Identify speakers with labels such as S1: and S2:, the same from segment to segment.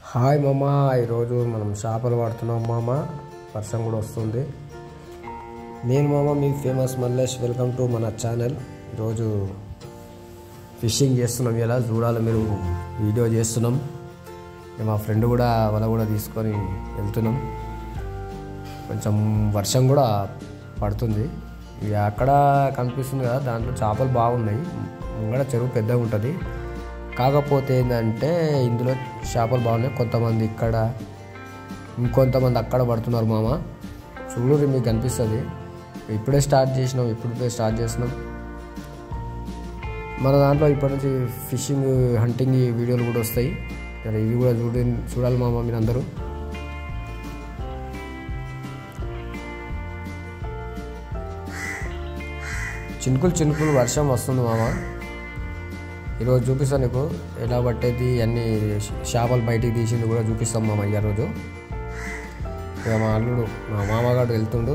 S1: Hi మామ, ఈరోజు మనం చేపలు పడుతున్నాం మామ. వర్షం కూడా వస్తుంది. నేను మామ మీ ఫేమస్ మల్లేష్. వెల్కమ్ టు మన ఛానల్. ఈరోజు ఫిషింగ్ చేస్తున్నాం. ఇలా చూడాలి, మీరు వీడియో చేస్తున్నాం. మా ఫ్రెండ్ కూడా వల కూడా తీసుకొని వెళ్తున్నాం. కొంచెం వర్షం కూడా పడుతుంది. ఇక అక్కడ కనిపిస్తుంది కదా, దాంట్లో చేపలు బాగున్నాయి. ముంగడ చెరువు పెద్దగా ఉంటుంది. కాకపోతే ఏంటంటే ఇందులో చేపలు బాగున్నాయి. కొంతమంది ఇక్కడ, ఇంకొంతమంది అక్కడ పడుతున్నారు మామ. చూడు, మీకు కనిపిస్తుంది. ఇప్పుడే స్టార్ట్ చేసినాం. మన దాంట్లో ఇప్పటి నుంచి ఫిషింగ్, హంటింగ్ వీడియోలు కూడా వస్తాయి. ఇవి కూడా చూడాలి మామ మీరందరూ. చినుకులు వర్షం వస్తుంది మామ. ఈరోజు చూపిస్తాను నీకు ఎలా పట్టేది, అన్ని చేపలు బయటికి తీసింది కూడా చూపిస్తాం మామ. ఈరోజు ఇక మా అల్లుడు, మా మామగాడు వెళ్తుండు.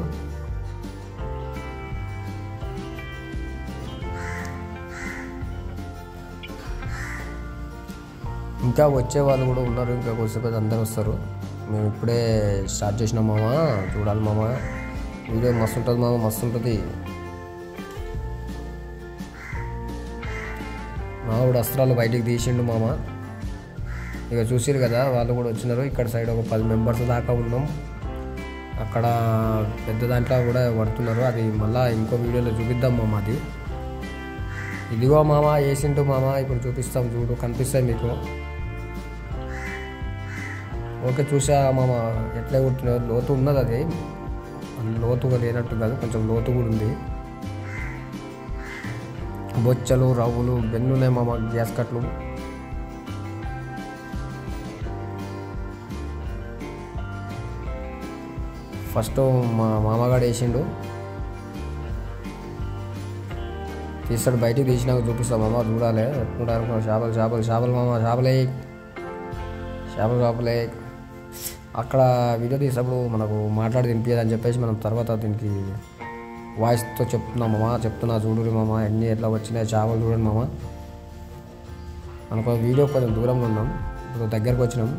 S1: ఇంకా వచ్చే వాళ్ళు కూడా ఉన్నారు. ఇంకా కొద్దిసేపు అందరూ వస్తారు. మేము ఇప్పుడే స్టార్ట్ చేసినాం మామ. చూడాలి మామ, వీడియో మస్తు ఉంటుంది మామ, మస్తు ఉంటుంది. మావిడ అస్త్రాలు బయటికి తీసిండు మామ. ఇక చూసిరు కదా, వాళ్ళు కూడా వచ్చినారు. ఇక్కడ సైడ్ ఒక 10 మెంబర్స్ దాకా ఉన్నాం. అక్కడ పెద్ద దాంట్లో కూడా పడుతున్నారు. అది మళ్ళీ ఇంకో వీడియోలో చూపిద్దాం మామ. అది ఇదిగో మామ వేసిండు మామ. ఇప్పుడు చూపిస్తాం, చూడు, కనిపిస్తాయి మీకు. ఓకే, చూసా మామ ఎట్లా కొట్టినారు. లోతు ఉన్నది, అది లోతుగా లేనట్టు కాదు, కొంచెం లోతు కూడా ఉంది. బొచ్చలు, రవ్వులు, బెన్నున్నాయి మామ, గ్యాస్ కట్లు. ఫస్ట్ మా మామగాడు వేసిండు. తీస్తాడు, బయటికి తీసినాక చూపిస్తాం మామ. చూడాలి ఎట్లుంటారు. చేపలు మామ, చేపలే. అక్కడ వీడియో తీసినప్పుడు మనకు మాట్లాడి తినిపించదని చెప్పేసి మనం తర్వాత దీనికి వాయిస్తో చెప్తున్నా చూడు మామ. అన్నీ ఎట్లా వచ్చినాయి చేపలు చూడండి మామ. మనకు వీడియో కొంచెం దూరంగా ఉన్నాం, ఇప్పుడు దగ్గరకు వచ్చినాం.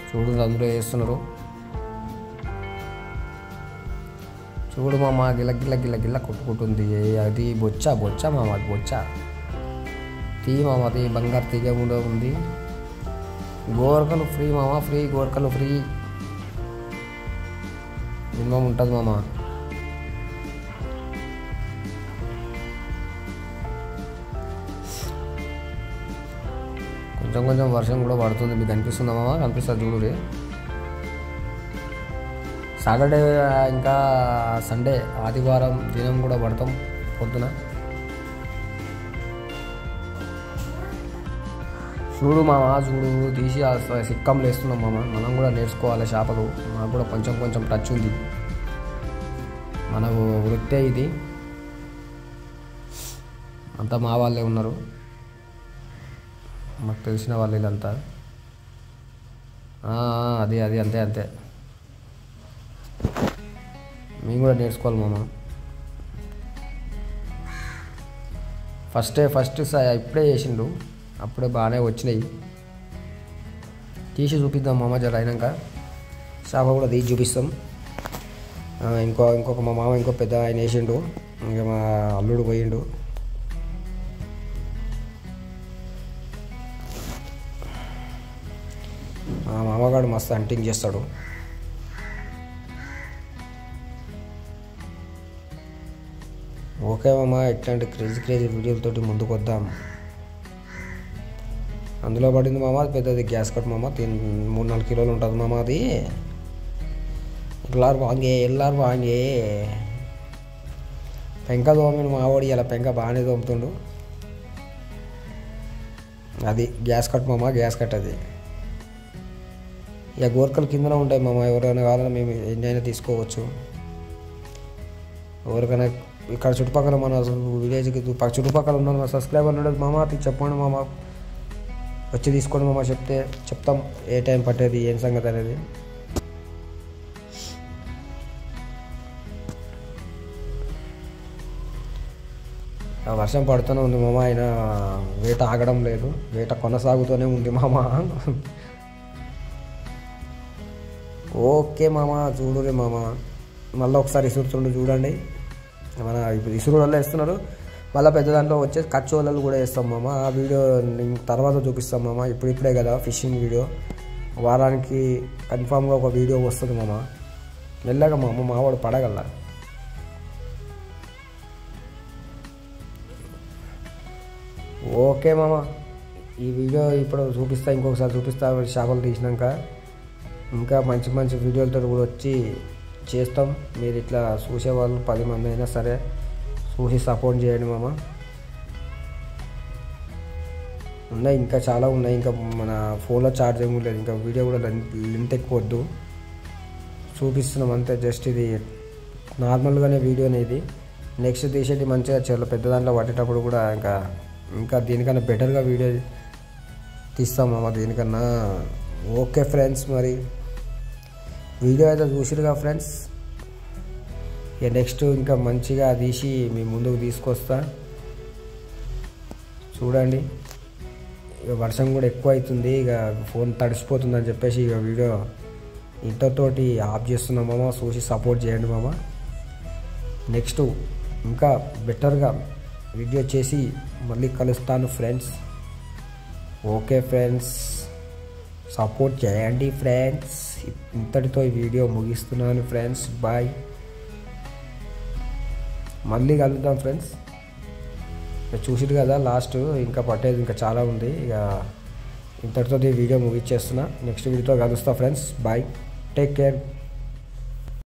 S1: చూడు, అందరూ వేస్తున్నారు. చూడు మామ, గిల్ల కొట్టుకుంటుంది. అది బొచ్చ మామ, అది బొచ్చ. తీ మామ, తీ. బంగారు తీగ కూడా ఉంది. గోరకలు ఫ్రీ మామ, గోరకలు ఫ్రీ. మినిమం ఉంటుంది మామ. కొంచెం వర్షం కూడా పడుతుంది. మీకు కనిపిస్తుందా మామ? కనిపిస్తుంది, చూడు. సాటర్డే ఇంకా సండే, ఆదివారం దినం కూడా పడతాం పొద్దున. చూడు మామ, తీసి సిక్కంలో వేస్తున్నాం మామ. మనం కూడా నేర్చుకోవాలి చేపలు. మనకు కూడా కొంచెం టచ్ ఉంది. మనకు వృత్తే ఇది. అంతా మా వాళ్ళే ఉన్నారు, మాకు తెలిసిన వాళ్ళు ఇదంతా. అది అంతే. మేము కూడా నేర్చుకోవాలి మామ. ఫస్ట్ ఇప్పుడే చేసిండు, అప్పుడే బాగానే వచ్చినాయి. తీసి చూపిద్దాం మామ జర అయినాక. చేప కూడా తీసి చూపిస్తాం. ఇంకొక మా మామ, ఇంకో పెద్ద ఆయన వేసిండు. ఇంకా మా అల్లుడు పోయిండు. మా మామగాడు మస్తు హంటింగ్ చేస్తాడు. ఓకే మామ, ఇట్లాంటి క్రేజీ వీడియోలతోటి ముందుకు వద్దాం. అందులో పడింది మామ, అది పెద్దది గ్యాస్ కట్ మామ. 3-4 కిలోలు ఉంటుంది మామ. అది ఎల్లారు వాంగే పెంక దోమిన మావాడి. ఇలా పెంక బాగానే దోముతుండు. అది గ్యాస్ కట్ మామ, గ్యాస్ కట్ అది. ఇక గోర్కలు కిందనే ఉంటాయి మామ. ఎవరైనా కావాలన్నా మేము ఎన్నైనా తీసుకోవచ్చు. ఎవరికైనా ఇక్కడ చుట్టుపక్కల మన విలేజ్కి చుట్టుపక్కల ఉన్న మా సబ్స్క్రైబర్ ఉండదు మామ. చెప్పండి మామ, వచ్చి తీసుకోండి మామ. చెప్తాం ఏ టైం పట్టేది, ఏం సంగతి అనేది. వర్షం పడుతూనే ఉంది మామ. అయినా వేట ఆగడం లేదు, వేట కొనసాగుతూనే ఉంది మామ. ఓకే మామ, చూడురే మామ, మళ్ళీ ఒకసారి ఇసురుతుండు చూడండి. మన ఇప్పుడు ఇసురు వల్ల వేస్తున్నారు, మళ్ళీ పెద్ద దాంట్లో వచ్చేసి కచ్చోళ్ళు కూడా వేస్తాం మామ. ఆ వీడియో తర్వాత చూపిస్తాం మామ. ఇప్పుడిప్పుడే కదా ఫిషింగ్ వీడియో, వారానికి కన్ఫామ్గా ఒక వీడియో వస్తుంది మామ. మెల్లగా మావాడు పడగల. ఓకే మామ, ఈ వీడియో ఇప్పుడు చూపిస్తా, ఇంకొకసారి చూపిస్తా చేపలు తీసినాక. ఇంకా మంచి మంచి వీడియోలతో కూడా వచ్చి చేస్తాం. మీరు ఇట్లా చూసేవాళ్ళు 10 మంది అయినా సరే చూసి సపోర్ట్ చేయండి మామ. ఉన్నాయి ఇంకా చాలా ఉన్నాయి, ఇంకా మన ఫోన్లో ఛార్జింగ్ లేదు, ఇంకా వీడియో కూడా లెంత్ ఎక్కువ వద్దు, చూపిస్తున్నాం అంతే. జస్ట్ ఇది నార్మల్గానే వీడియో అనేది. నెక్స్ట్ తీసేటి మంచిగా చాలా పెద్ద దాంట్లో పట్టేటప్పుడు కూడా ఇంకా దీనికన్నా బెటర్గా వీడియో తీస్తాం మామ దీనికన్నా. ఓకే ఫ్రెండ్స్, మరి వీడియో అయితే చూసిరుగా ఫ్రెండ్స్. ఇక నెక్స్ట్ ఇంకా మంచిగా తీసి మీ ముందుకు తీసుకొస్తా చూడండి. ఇక వర్షం కూడా ఎక్కువ అవుతుంది, ఇక ఫోన్ తడిసిపోతుంది అని చెప్పేసి ఇక వీడియో ఇంతతోటి ఆఫ్ చేస్తున్నాం మామ. చూసి సపోర్ట్ చేయండి మామ. నెక్స్ట్ ఇంకా బెటర్గా వీడియో చేసి మళ్ళీ కలుస్తాను ఫ్రెండ్స్. ఓకే ఫ్రెండ్స్, సపోర్ట్ చేయండి ఫ్రెండ్స్. ఇంతటితో ఈ వీడియో ముగిస్తున్నాను ఫ్రెండ్స్. బాయ్, మళ్ళీ కలుద్దాం ఫ్రెండ్స్. చూసిరు కదా లాస్ట్, ఇంకా పట్టేది ఇంకా చాలా ఉంది. ఇక ఇంతటితో ఈ వీడియో ముగిచ్చేస్తున్నా. నెక్స్ట్ వీడియోతో కలుస్తా ఫ్రెండ్స్. Bye, take care.